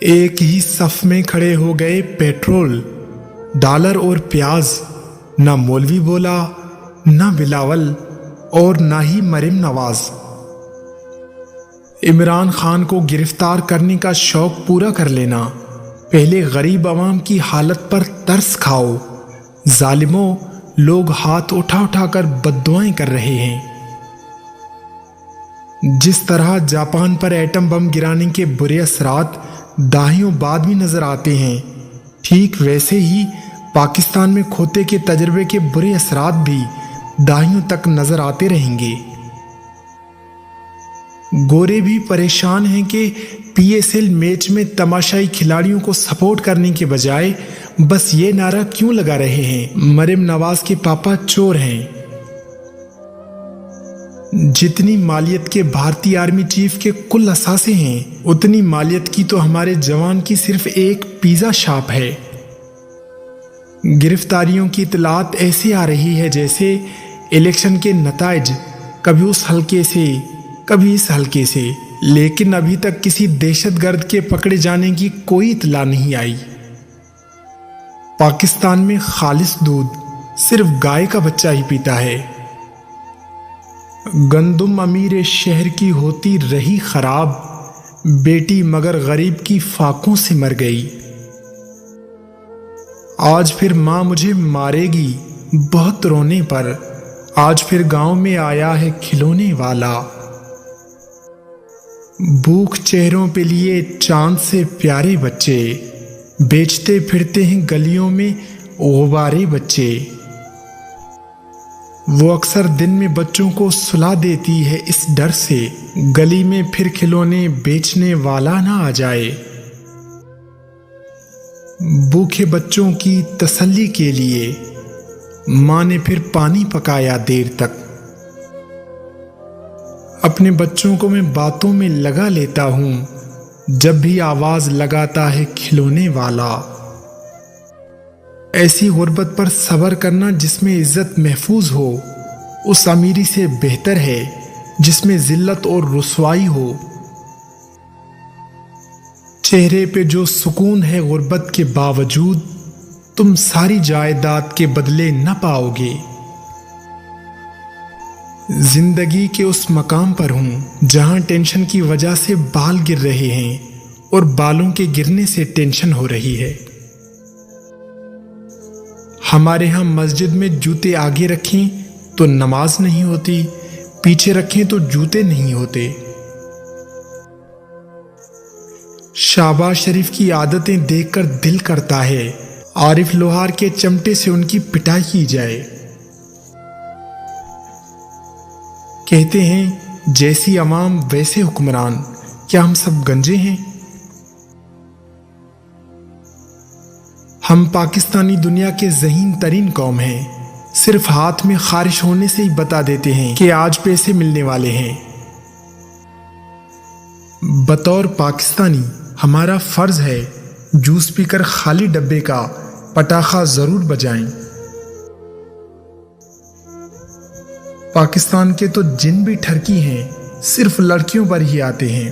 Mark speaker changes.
Speaker 1: एक ही सफ में खड़े हो गए पेट्रोल, डॉलर और प्याज। ना मौलवी बोला, ना बिलावल और ना ही मरियम नवाज। इमरान खान को गिरफ्तार करने का शौक पूरा कर लेना, पहले गरीब आवाम की हालत पर तरस खाओ। जालिमों, लोग हाथ उठा उठा कर बद्दुआएं कर रहे हैं। जिस तरह जापान पर एटम बम गिराने के बुरे असरात दहाइयों बाद भी नजर आते हैं, ठीक वैसे ही पाकिस्तान में खोते के तजर्बे के बुरे असरात भी दहाइयों तक नजर आते रहेंगे। गोरे भी परेशान हैं कि पीएसएल मैच में तमाशाई खिलाड़ियों को सपोर्ट करने के बजाय बस ये नारा क्यों लगा रहे हैं, मरियम नवाज के पापा चोर हैं। जितनी मालियत के भारतीय आर्मी चीफ के कुल असासे हैं, उतनी मालियत की तो हमारे जवान की सिर्फ एक पिज्जा शॉप है। गिरफ्तारियों की इतलात ऐसे आ रही है जैसे इलेक्शन के नताइज कभी उस हल्के से कभी इस हल्के से, लेकिन अभी तक किसी दहशतगर्द के पकड़े जाने की कोई इतला नहीं आई। पाकिस्तान में खालिस दूध सिर्फ गाय का बच्चा ही पीता है। गंदुम अमीर शहर की होती रही खराब, बेटी मगर गरीब की फाकों से मर गई। आज फिर माँ मुझे मारेगी बहुत रोने पर, आज फिर गांव में आया है खिलौने वाला। भूख चेहरों पे लिए चांद से प्यारे बच्चे, बेचते फिरते हैं गलियों में गुब्बारे बच्चे। वो अक्सर दिन में बच्चों को सुला देती है इस डर से, गली में फिर खिलौने बेचने वाला ना आ जाए। भूखे बच्चों की तसल्ली के लिए माँ ने फिर पानी पकाया देर तक। अपने बच्चों को मैं बातों में लगा लेता हूँ जब भी आवाज लगाता है खिलौने वाला। ऐसी गुर्बत पर सब्र करना जिसमें इज्जत महफूज हो, उस अमीरी से बेहतर है जिसमें जिल्लत और रुसवाई हो। चेहरे पे जो सुकून है गुर्बत के बावजूद, तुम सारी जायदाद के बदले न पाओगे। जिंदगी के उस मकाम पर हूं जहां टेंशन की वजह से बाल गिर रहे हैं और बालों के गिरने से टेंशन हो रही है। हमारे यहाँ मस्जिद में जूते आगे रखें तो नमाज नहीं होती, पीछे रखें तो जूते नहीं होते। शाहबाज शरीफ की आदतें देखकर दिल करता है आरिफ लोहार के चमटे से उनकी पिटाई की जाए। कहते हैं जैसी अवाम वैसे हुक्मरान, क्या हम सब गंजे हैं? हम पाकिस्तानी दुनिया के ज़हीन तरीन कौम हैं। सिर्फ हाथ में खारिश होने से ही बता देते हैं कि आज पैसे मिलने वाले हैं। बतौर पाकिस्तानी हमारा फर्ज है जूस पीकर खाली डब्बे का पटाखा जरूर बजाएं। पाकिस्तान के तो जिन भी ठरकी हैं सिर्फ लड़कियों पर ही आते हैं।